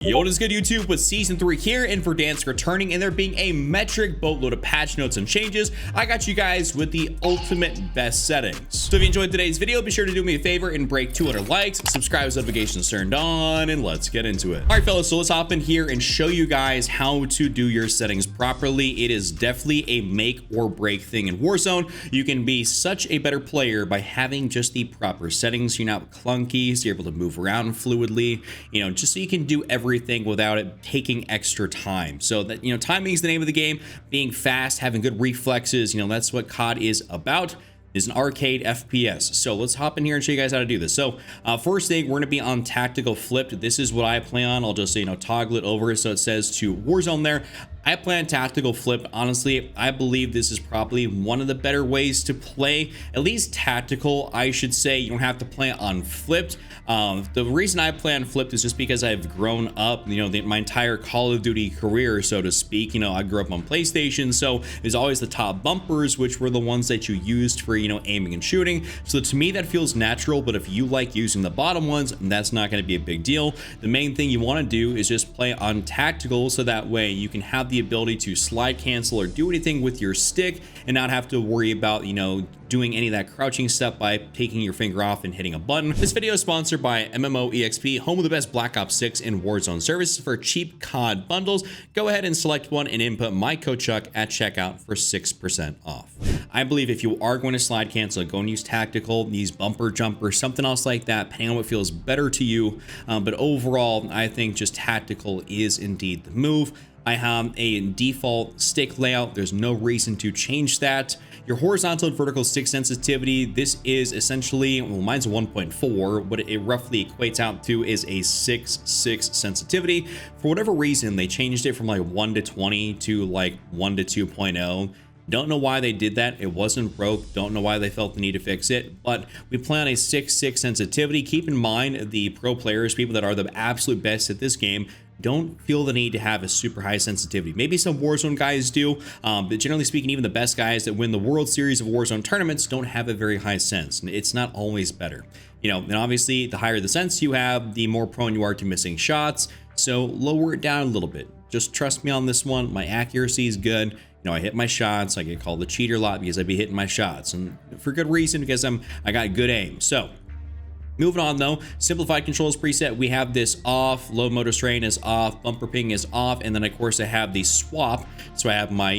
Yo, what is good, YouTube? With season 3 here and Verdansk returning and there being a metric boatload of patch notes and changes, I got you guys with the ultimate best settings. So if you enjoyed today's video, be sure to do me a favor and break 200 likes, subscribe with notifications turned on, and let's get into it. All right, fellas, so let's hop in here and show you guys how to do your settings properly. It is definitely a make or break thing in Warzone. You can be such a better player by having just the proper settings. You're not clunky, so you're able to move around fluidly, just so you can do everything without it taking extra time. So that, timing is the name of the game. Being fast, having good reflexes, that's what COD is about. Is an arcade FPS. So let's hop in here and show you guys how to do this. So first thing, we're going to be on tactical flipped. This is what I play on. I'll just toggle it over so it says to Warzone there. I play on tactical flipped. Honestly, I believe this is probably one of the better ways to play, at least tactical, I should say. You don't have to play on flipped. The reason I play on flipped is just because I've grown up, my entire Call of Duty career, so to speak. I grew up on PlayStation, so there's always the top bumpers, which were the ones that you used for, aiming and shooting. So to me, that feels natural, but if you like using the bottom ones, that's not going to be a big deal. The main thing you want to do is just play on tactical, so that way you can have the ability to slide cancel or do anything with your stick and not have to worry about, doing any of that crouching stuff by taking your finger off and hitting a button. This video is sponsored by MMOEXP, home of the best Black Ops 6 and Warzone services for cheap COD bundles. Go ahead and select one and input my code Chuck at checkout for 6% off. I believe if you are going to slide cancel, go and use tactical, use bumper jumper, something else like that, depending on what feels better to you. But overall, I think just tactical is indeed the move. I have a default stick layout. There's no reason to change that. Your horizontal and vertical stick sensitivity, this is essentially, well, mine's a 1.4. What it roughly equates out to is a 6.6 sensitivity. For whatever reason, they changed it from like 1 to 20 to like 1 to 2.0. Don't know why they did that. It wasn't broke. Don't know why they felt the need to fix it, but we play on a 6.6 sensitivity. Keep in mind, the pro players, people that are the absolute best at this game, don't feel the need to have a super high sensitivity. Maybe some Warzone guys do, but generally speaking, even the best guys that win the World Series of Warzone tournaments don't have a very high sense. It's not always better. And obviously, the higher the sense you have, the more prone you are to missing shots. So lower it down a little bit. Just trust me on this one. My accuracy is good. I hit my shots. I get called a cheater a lot because I be hitting my shots, and for good reason, because I got good aim. So moving on though, simplified controls preset, we have this off, low motor strain is off, bumper ping is off, and then of course I have the swap. So I have my,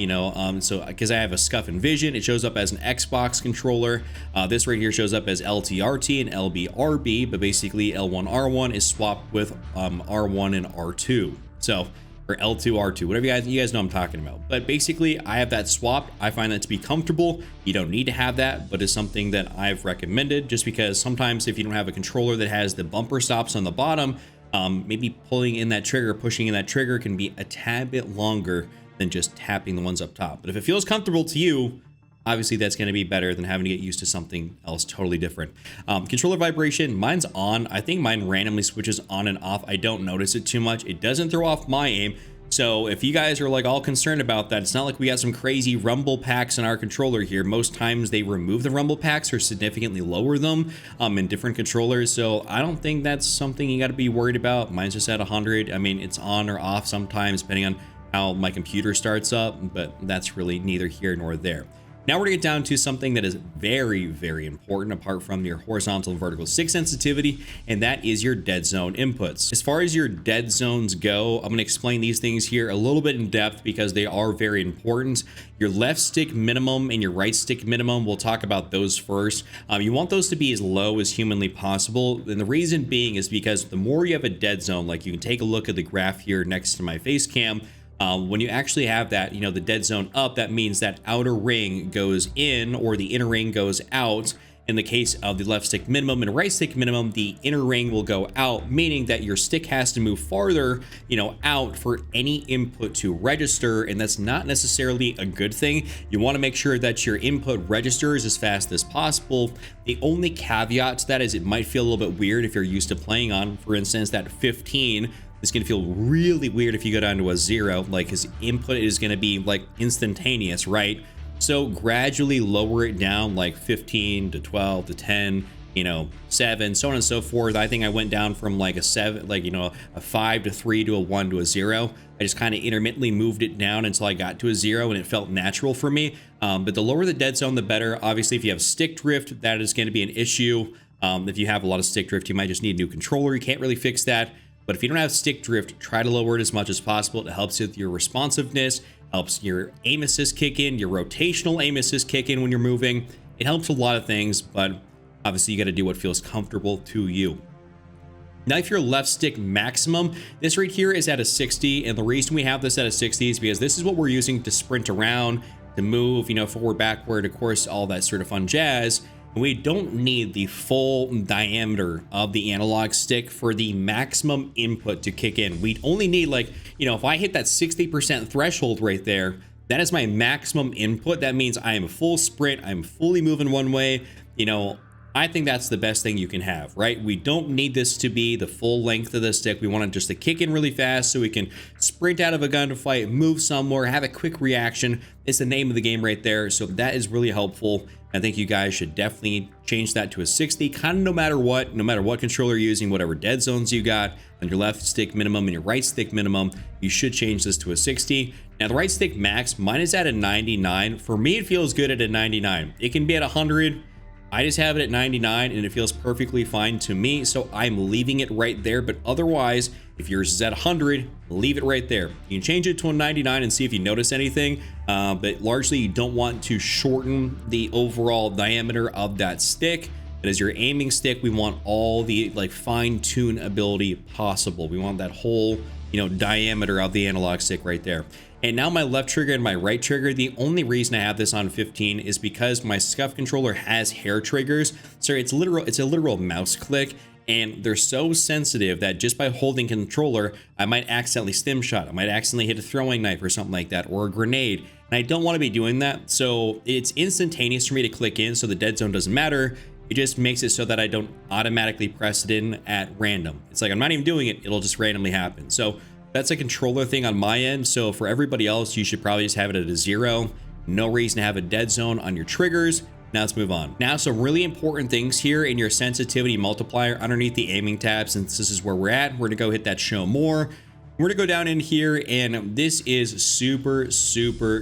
so because I have a scuff and vision, it shows up as an Xbox controller. This right here shows up as LTRT and LBRB, but basically L1R1 is swapped with R1 and R2. So, or L2, R2, whatever you guys know I'm talking about. But basically, I have that swapped. I find that to be comfortable. You don't need to have that, but it's something that I've recommended just because sometimes if you don't have a controller that has the bumper stops on the bottom, maybe pulling in that trigger, pushing in that trigger can be a tad bit longer than just tapping the ones up top. But if it feels comfortable to you, obviously that's going to be better than having to get used to something else totally different. Controller vibration, mine's on. I think mine randomly switches on and off. I don't notice it too much. It doesn't throw off my aim. So if you guys are like all concerned about that, it's not like we got some crazy rumble packs in our controller here. Most times they remove the rumble packs or significantly lower them in different controllers. So I don't think that's something you got to be worried about. Mine's just at 100. I mean, it's on or off sometimes depending on how my computer starts up, but that's really neither here nor there. Now we're gonna get down to something that is very, very important apart from your horizontal and vertical stick sensitivity, and that is your dead zone inputs. As far as your dead zones go, I'm gonna explain these things here a little bit in depth because they are very important. Your left stick minimum and your right stick minimum, we'll talk about those first. You want those to be as low as humanly possible, and the reason being is because the more you have a dead zone, like you can take a look at the graph here next to my face cam, when you actually have that, the dead zone up, that means that outer ring goes in or the inner ring goes out. In the case of the left stick minimum and right stick minimum, the inner ring will go out, meaning that your stick has to move farther, out for any input to register. And that's not necessarily a good thing. You want to make sure that your input registers as fast as possible. The only caveat to that is it might feel a little bit weird if you're used to playing on, for instance, that 15. It's going to feel really weird if you go down to a 0, like his input is going to be like instantaneous, right? So gradually lower it down like 15 to 12 to 10, you know, 7, so on and so forth. I think I went down from like a 7, like, you know, a 5 to 3 to a 1 to a 0. I just kind of intermittently moved it down until I got to a 0 and it felt natural for me. But the lower the dead zone, the better. Obviously, if you have stick drift, that is going to be an issue. If you have a lot of stick drift, you might just need a new controller. You can't really fix that. But if you don't have stick drift, try to lower it as much as possible. It helps with your responsiveness, helps your aim assist kick in, your rotational aim assist kick in when you're moving. It helps a lot of things, but obviously you got to do what feels comfortable to you. Now, if you're left stick maximum, this right here is at a 60. And the reason we have this at a 60 is because this is what we're using to sprint around, to move, you know, forward, backward, of course, all that sort of fun jazz. And we don't need the full diameter of the analog stick for the maximum input to kick in. We only need, like, you know, if I hit that 60% threshold right there, that is my maximum input. That means I am a full sprint. I'm fully moving one way. You know, I think that's the best thing you can have, right? We don't need this to be the full length of the stick. We want it just to kick in really fast so we can sprint out of a gunfight, move somewhere, have a quick reaction. It's the name of the game right there. So that is really helpful. I think you guys should definitely change that to a 60, kind of no matter what controller you're using, whatever dead zones you got on your left stick minimum and your right stick minimum, you should change this to a 60. Now the right stick max, mine is at a 99. For me, it feels good at a 99. It can be at 100. I just have it at 99 and it feels perfectly fine to me. So I'm leaving it right there. But otherwise, if yours is at 100, leave it right there. You can change it to a 99 and see if you notice anything. But largely you don't want to shorten the overall diameter of that stick. But as your aiming stick, we want all the like fine-tune ability possible. We want that whole, you know, diameter of the analog stick right there. And now my left trigger and my right trigger, the only reason I have this on 15 is because my SCUF controller has hair triggers. So it's a literal mouse click, and they're so sensitive that just by holding controller, I might accidentally stim shot. I might accidentally hit a throwing knife or something like that, or a grenade. And I don't want to be doing that. So it's instantaneous for me to click in, so the dead zone doesn't matter. It just makes it so that I don't automatically press it in at random. It's like I'm not even doing it, it'll just randomly happen. So that's a controller thing on my end. So for everybody else, you should probably just have it at a 0. No reason to have a dead zone on your triggers. Now let's move on. Now, some really important things here in your sensitivity multiplier underneath the aiming tab. Since this is where we're at, we're gonna go hit that show more. We're gonna go down in here, and this is super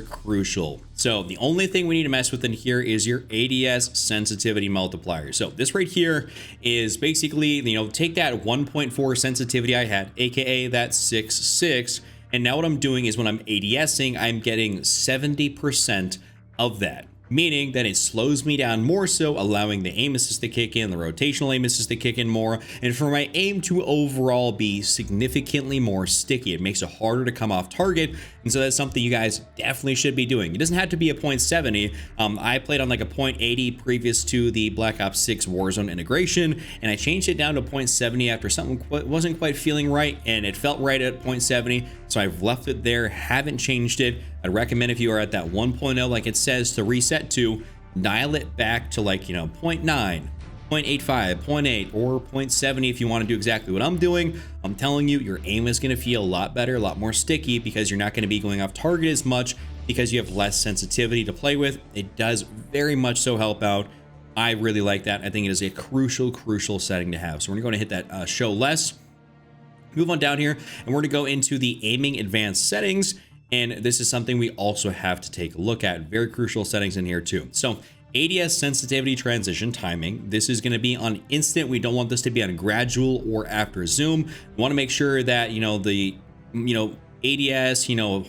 crucial. So the only thing we need to mess with in here is your ADS sensitivity multiplier. So this right here is basically, you know, take that 1.4 sensitivity I had, aka that 6.6, and now what I'm doing is when I'm ADSing, I'm getting 70% of that. Meaning that it slows me down more so, allowing the aim assist to kick in, the rotational aim assist to kick in more, and for my aim to overall be significantly more sticky. It makes it harder to come off target, and so that's something you guys definitely should be doing. It doesn't have to be a 0.70. I played on like a 0.80 previous to the Black Ops 6 Warzone integration, and I changed it down to 0.70 after something wasn't quite feeling right, and it felt right at 0.70, so I've left it there, haven't changed it. I'd recommend if you are at that 1.0 like it says to reset to, dial it back to like, you know, 0.9, 0.85, 0.8, or 0.70 if you want to do exactly what I'm doing. I'm telling you, your aim is going to feel a lot better, a lot more sticky, because you're not going to be going off target as much because you have less sensitivity to play with. It does very much so help out. I really like that. I think it is a crucial setting to have. So we're going to hit that show less. Move on down here, and we're going to go into the aiming advanced settings. And this is something we also have to take a look at. Very crucial settings in here too. So ADS sensitivity transition timing. This is going to be on instant. We don't want this to be on gradual or after zoom. We want to make sure that, you know, the, you know, ADS, you know,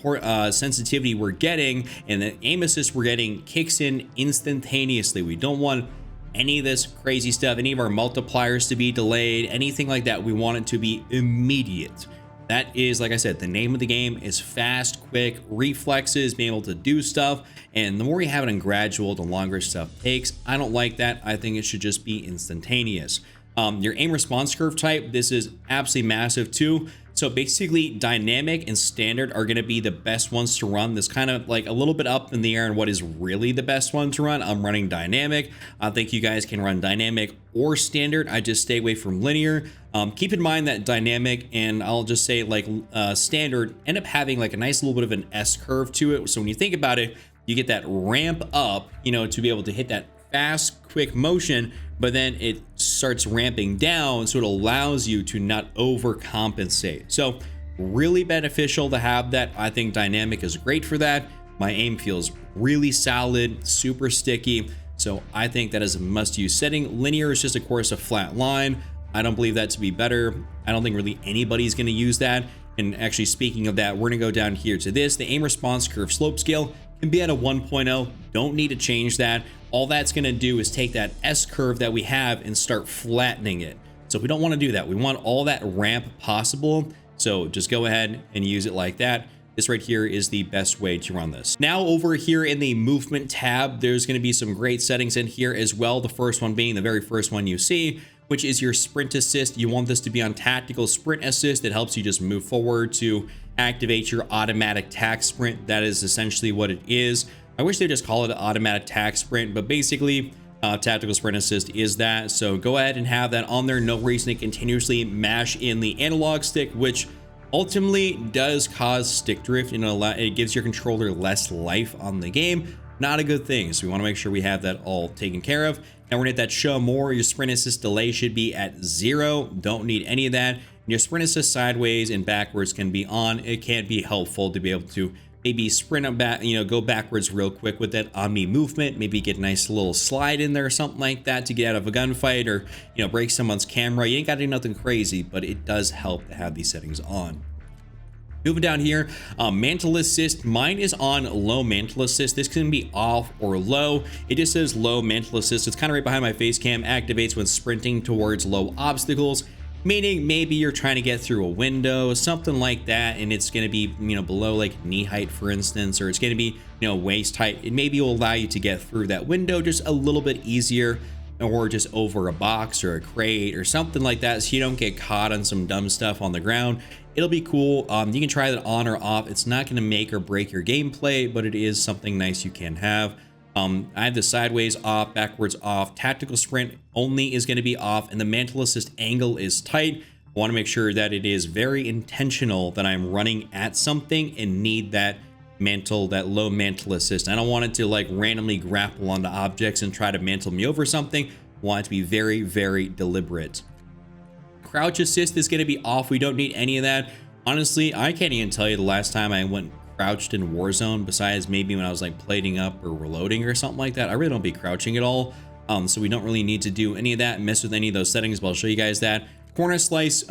sensitivity we're getting and the aim assist we're getting kicks in instantaneously. We don't want any of this crazy stuff, any of our multipliers to be delayed, anything like that. We want it to be immediate. That is, like I said, the name of the game is fast, quick, reflexes, being able to do stuff. And the more you have it in gradual, the longer stuff takes. I don't like that. I think it should just be instantaneous. Your aim response curve type, this is absolutely massive too. So basically dynamic and standard are going to be the best ones to run. This kind of like a little bit up in the air on what is really the best one to run. I'm running dynamic. I think you guys can run dynamic or standard. I just stay away from linear. Keep in mind that dynamic and I'll just say like standard end up having like a nice little bit of an S curve to it. So when you think about it, you get that ramp up, you know, to be able to hit that fast, quick motion, but then it starts ramping down, so it allows you to not overcompensate. So really beneficial to have that. I think dynamic is great for that. My aim feels really solid, super sticky. So I think that is a must-use setting. Linear is just, of course, a flat line. I don't believe that to be better. I don't think really anybody's going to use that. And actually, speaking of that, we're going to go down here to this. The aim response curve slope scale can be at a 1.0. Don't need to change that. All that's going to do is take that S curve that we have and start flattening it. So we don't want to do that. We want all that ramp possible. So just go ahead and use it like that. This right here is the best way to run this. Now over here in the movement tab, there's going to be some great settings in here as well. The first one being the very first one you see, which is your sprint assist. You want this to be on tactical sprint assist. It helps you just move forward to activate your automatic tac sprint. That is essentially what it is. I wish they just call it an automatic tac sprint, but basically tactical sprint assist is that. So go ahead and have that on there. No reason to continuously mash in the analog stick, which ultimately does cause stick drift, and it gives your controller less life on the game. Not a good thing. So we want to make sure we have that all taken care of. Now we're gonna hit that show more. Your sprint assist delay should be at 0. Don't need any of that. And your sprint assist sideways and backwards can be on. It can't be helpful to be able to maybe sprint up back, go backwards real quick with that omni movement. Maybe get a nice little slide in there or something like that to get out of a gunfight, or break someone's camera. You ain't got to do nothing crazy, but it does help to have these settings on. Moving down here, mantle assist. Mine is on low mantle assist. This can be off or low. It just says low mantle assist. It's kind of right behind my face cam. Activates when sprinting towards low obstacles, meaning maybe you're trying to get through a window, something like that, and it's going to be below like knee height, for instance, or it's going to be waist height. It maybe will allow you to get through that window just a little bit easier, or just over a box or a crate or something like that, so you don't get caught on some dumb stuff on the ground. It'll be cool. You can try that on or off. It's not going to make or break your gameplay, but it is something nice you can have. I have the sideways off, backwards off. Tactical sprint only is going to be off, and the mantle assist angle is tight. I want to make sure that it is very intentional that I'm running at something and need that mantle, that low mantle assist. I don't want it to like randomly grapple onto objects and try to mantle me over something. I want it to be very, very deliberate. Crouch assist is going to be off. We don't need any of that. Honestly, I can't even tell you the last time I went crouched in Warzone, besides maybe when I was like plating up or reloading or something like that. I really don't be crouching at all. So we don't really need to do any of that, mess with any of those settings, but I'll show you guys that. Corner slice,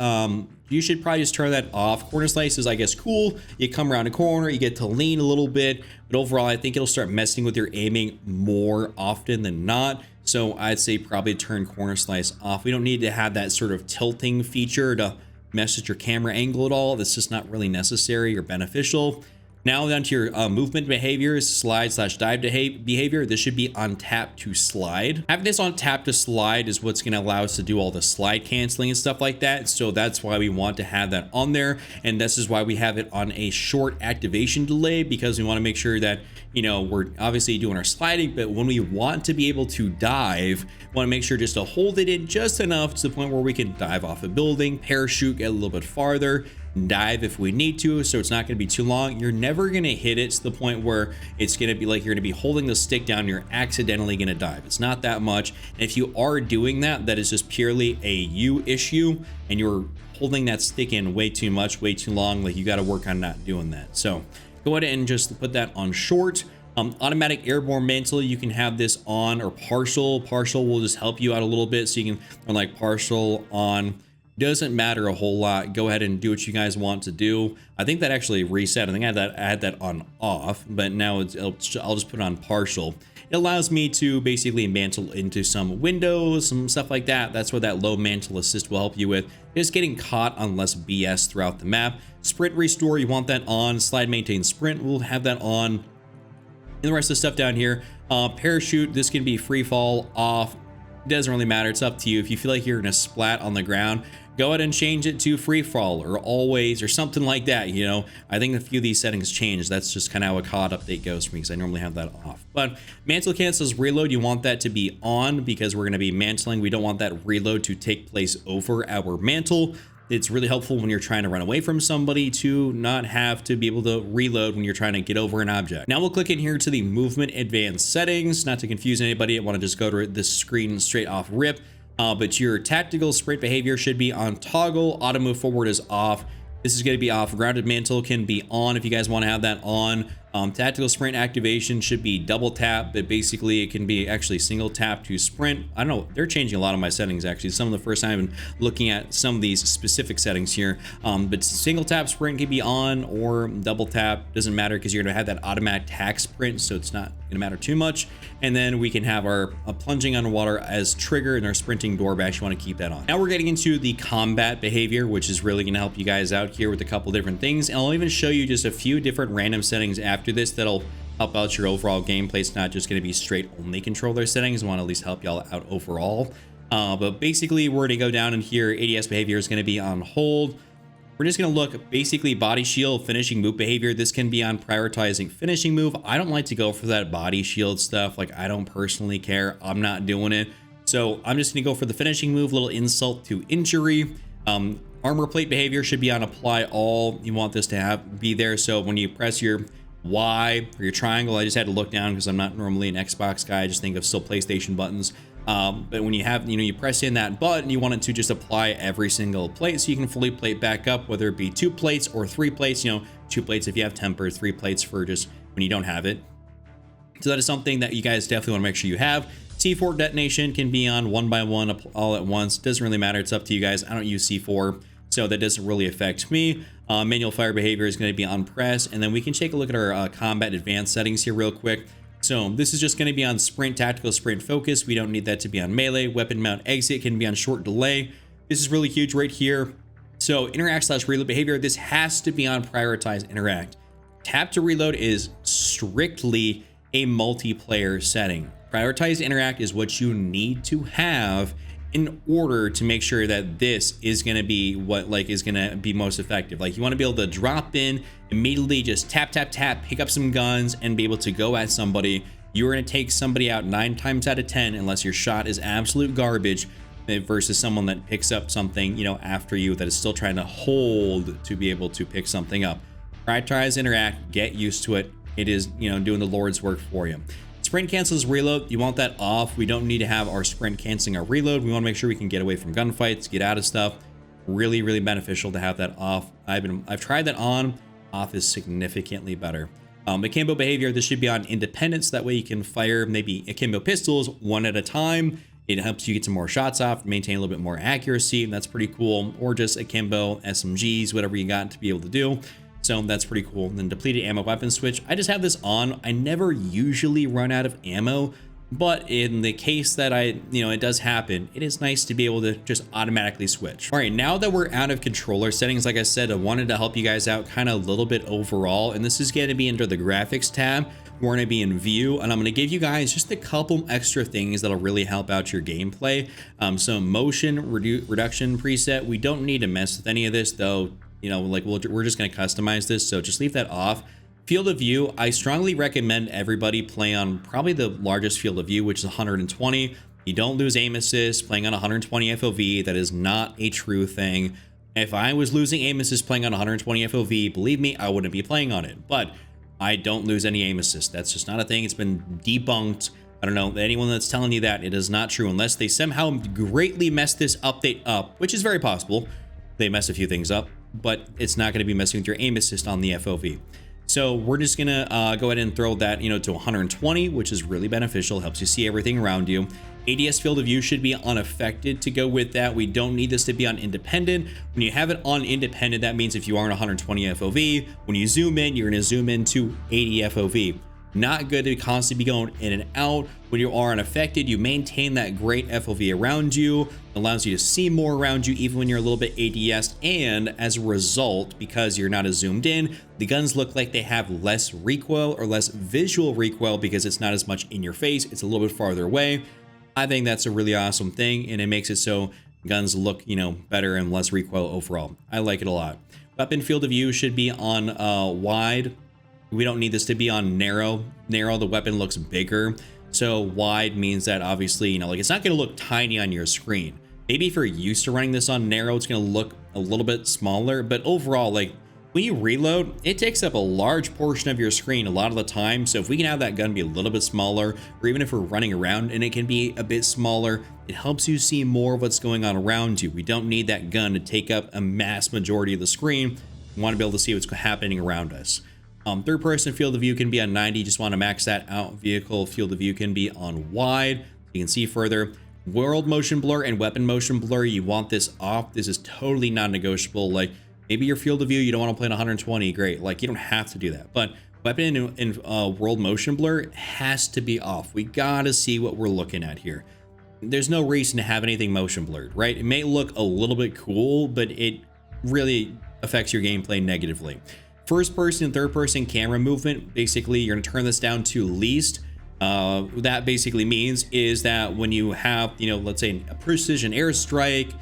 you should probably just turn that off. Corner slice is, I guess, cool. You come around a corner, you get to lean a little bit, but overall, I think it'll start messing with your aiming more often than not. So I'd say probably turn corner slice off. We don't need to have that sort of tilting feature to mess with your camera angle at all. That's just not really necessary or beneficial. Now down to your movement behaviors, slide/dive behavior. This should be on tap to slide. Having this on tap to slide is what's going to allow us to do all the slide canceling and stuff like that. So that's why we want to have that on there. And this is why we have it on a short activation delay, because we want to make sure that, we're obviously doing our sliding, but when we want to be able to dive, we want to make sure just to hold it in just enough to the point where we can dive off a building, parachute, get a little bit farther, dive if we need to, so it's not going to be too long. You're never going to hit it to the point where it's going to be like you're going to be holding the stick down, you're accidentally going to dive. It's not that much. And if you are doing that, that is just purely a you issue, and you're holding that stick in way too much, way too long. Like, you got to work on not doing that. So go ahead and just put that on short. Automatic airborne mantle, you can have this on or partial. Partial will just help you out a little bit, so you can run like partial on. Doesn't matter a whole lot. Go ahead and do what you guys want to do. I think that actually reset. I think I had that on off, but now I'll just put it on partial. It allows me to basically mantle into some windows, some stuff like that. That's what that low mantle assist will help you with. Just getting caught on less BS throughout the map. Sprint restore, you want that on. Slide maintain sprint, we'll have that on. And the rest of the stuff down here. Parachute, this can be free fall, off. It doesn't really matter. It's up to you. If you feel like you're gonna splat on the ground, go ahead and change it to free fall or always or something like that. I think a few of these settings change. That's just kind of how a COD update goes for me, because I normally have that off. But mantle cancels reload, you want that to be on, because we're going to be mantling. We don't want that reload to take place over our mantle. It's really helpful when you're trying to run away from somebody to not have to be able to reload when you're trying to get over an object. Now we'll click in here to the movement advanced settings. Not to confuse anybody, I want to just go to this screen straight off rip. But your tactical sprint behavior should be on toggle. Auto move forward is off. This is going to be off. Grounded mantle can be on if you guys want to have that on. Tactical sprint activation should be double tap, but basically it can be actually single tap to sprint. I don't know, they're changing a lot of my settings actually. Some of the first time I've been looking at some of these specific settings here. But single tap sprint can be on or double tap, doesn't matter because you're going to have that automatic tack sprint, so it's not going to matter too much. And then we can have our plunging underwater as trigger and our sprinting door bash. You want to keep that on. Now we're getting into the combat behavior, which is really going to help you guys out here with a couple different things. And I'll even show you just a few different random settings after this that'll help out your overall gameplay. It's not just going to be straight only controller settings. I want to at least help y'all out overall. But basically we're going to go down in here. ADS behavior is going to be on hold. We're just going to look basically body shield, finishing move behavior. This can be on prioritizing finishing move. I don't like to go for that body shield stuff. Like, I don't personally care. I'm not doing it. So I'm just going to go for the finishing move, little insult to injury. Armor plate behavior should be on apply all. You want this to be there. So when you press your Y or your triangle, I just had to look down because I'm not normally an Xbox guy. I just think of still PlayStation buttons. But when you have, you press in that button, you want it to just apply every single plate so you can fully plate back up, whether it be 2 plates or 3 plates, 2 plates if you have temper, 3 plates for just when you don't have it. So that is something that you guys definitely want to make sure you have. C4 detonation can be on 1 by 1 all at once. Doesn't really matter. It's up to you guys. I don't use C4, so that doesn't really affect me. Manual fire behavior is going to be on press. And then we can take a look at our combat advanced settings here real quick. So this is just going to be on sprint, tactical sprint focus. We don't need that to be on melee. Weapon mount exit can be on short delay. This is really huge right here. So interact / reload behavior, this has to be on prioritize interact. Tap to reload is strictly a multiplayer setting. Prioritize interact is what you need to have in order to make sure that this is going to be what is going to be most effective. Like, you want to be able to drop in immediately, just tap, tap, tap, pick up some guns and be able to go at somebody. You're going to take somebody out 9 times out of 10 unless your shot is absolute garbage, versus someone that picks up something, after you, that is still trying to hold to be able to pick something up. Prioritize interact, get used to it. It is, doing the Lord's work for you. Sprint cancels reload. You want that off. We don't need to have our sprint canceling our reload. We want to make sure we can get away from gunfights, get out of stuff. Really, really beneficial to have that off. I've tried that on. Off is significantly better. Akimbo behavior, this should be on independence. That way you can fire maybe akimbo pistols 1 at a time. It helps you get some more shots off, maintain a little bit more accuracy. That's pretty cool. Or just akimbo SMGs, whatever you got to be able to do. So that's pretty cool. And then depleted ammo weapon switch. I just have this on. I never usually run out of ammo, but in the case that it does happen, it is nice to be able to just automatically switch. All right, now that we're out of controller settings, like I said, I wanted to help you guys out kind of a little bit overall. And this is going to be under the graphics tab. We're going to be in view, and I'm going to give you guys just a couple extra things that'll really help out your gameplay. So motion reduction preset. We don't need to mess with any of this though. We're just going to customize this, so just leave that off. Field of view, I strongly recommend everybody play on probably the largest field of view, which is 120. You don't lose aim assist playing on 120 FOV. That is not a true thing. If I was losing aim assist playing on 120 FOV, believe me, I wouldn't be playing on it. But I don't lose any aim assist. That's just not a thing. It's been debunked. I don't know, anyone that's telling you that, it is not true unless they somehow greatly mess this update up, which is very possible. They mess a few things up, but it's not going to be messing with your aim assist on the FOV. So we're just going to go ahead and throw that, to 120, which is really beneficial. Helps you see everything around you. ADS field of view should be unaffected to go with that. We don't need this to be on independent. When you have it on independent, that means if you aren't 120 FOV, when you zoom in, you're going to zoom into 80 FOV. Not good to constantly be going in and out. When you are unaffected, you maintain that great FOV around you. It allows you to see more around you even when you're a little bit ADS, and as a result, because you're not as zoomed in, the guns look like they have less recoil or less visual recoil because it's not as much in your face. It's a little bit farther away. I think that's a really awesome thing, and it makes it so guns look, better and less recoil overall. I like it a lot. Weapon field of view should be on wide. We don't need this to be on narrow. Narrow, the weapon looks bigger. So wide means that obviously, it's not going to look tiny on your screen. Maybe if you're used to running this on narrow, it's going to look a little bit smaller, but overall, like when you reload, it takes up a large portion of your screen a lot of the time. So if we can have that gun be a little bit smaller, or even if we're running around and it can be a bit smaller, it helps you see more of what's going on around you. We don't need that gun to take up a mass majority of the screen. We want to be able to see what's happening around us. Third person field of view can be on 90. Just want to max that out. Vehicle field of view can be on wide. You can see further. World motion blur and weapon motion blur, you want this off. This is totally non-negotiable. Like maybe your field of view, you don't want to play at 120. Great. Like you don't have to do that. But weapon and world motion blur has to be off. We got to see what we're looking at here. There's no reason to have anything motion blurred, right? It may look a little bit cool, but it really affects your gameplay negatively. First person and third person camera movement, basically you're going to turn this down to least. That basically means is that when you have, let's say a precision airstrike,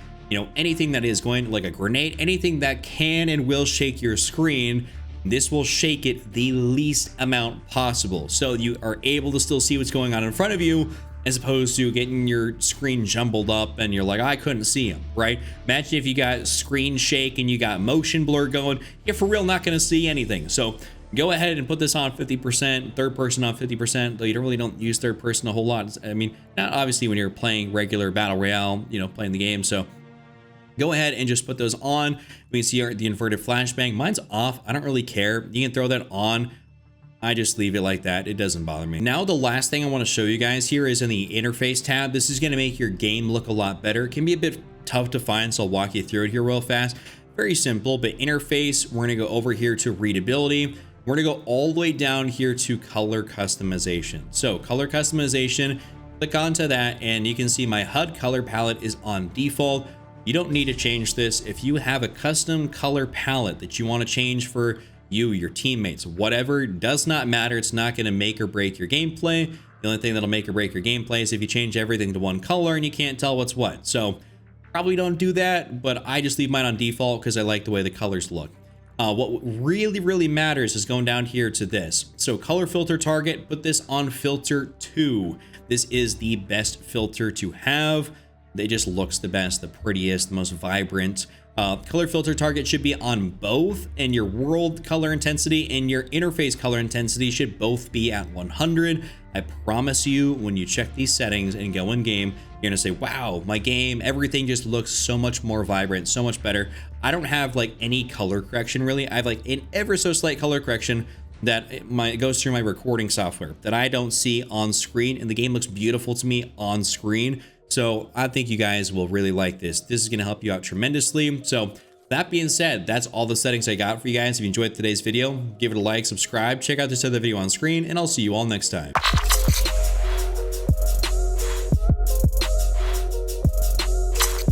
anything that is going like a grenade, anything that can and will shake your screen, this will shake it the least amount possible. So you are able to still see what's going on in front of you, as opposed to getting your screen jumbled up and you're like, I couldn't see him, right? Imagine if you got screen shake and you got motion blur going, you're for real not going to see anything. So go ahead and put this on 50%, third person on 50%, though you don't use third person a whole lot. I mean, not obviously when you're playing regular battle royale, playing the game. So go ahead and just put those on. We can see the inverted flashbang. Mine's off. I don't really care. You can throw that on. I just leave it like that. It doesn't bother me. Now, the last thing I want to show you guys here is in the interface tab. This is going to make your game look a lot better. It can be a bit tough to find, so I'll walk you through it here real fast. Very simple, but interface, we're going to go over here to readability. We're going to go all the way down here to color customization. So color customization, click onto that, and you can see my HUD color palette is on default. You don't need to change this. If you have a custom color palette that you want to change for you, your teammates, whatever, does not matter. It's not going to make or break your gameplay. The only thing that'll make or break your gameplay is if you change everything to one color and you can't tell what's what. So probably don't do that, but I just leave mine on default because I like the way the colors look. What really matters is going down here to this. So color filter target, put this on filter 2. This is the best filter to have. It just looks the best, the prettiest, the most vibrant. Color filter target should be on both, and your world color intensity and your interface color intensity should both be at 100. I promise you, when you check these settings and go in game, you're gonna say, wow, my game, everything just looks so much more vibrant, so much better. I don't have like any color correction really. I have like an ever so slight color correction that it goes through my recording software that I don't see on screen, and the game looks beautiful to me on screen. So I think you guys will really like this. This is going to help you out tremendously. So that being said, that's all the settings I got for you guys. If you enjoyed today's video, give it a like, subscribe, check out this other video on screen, and I'll see you all next time.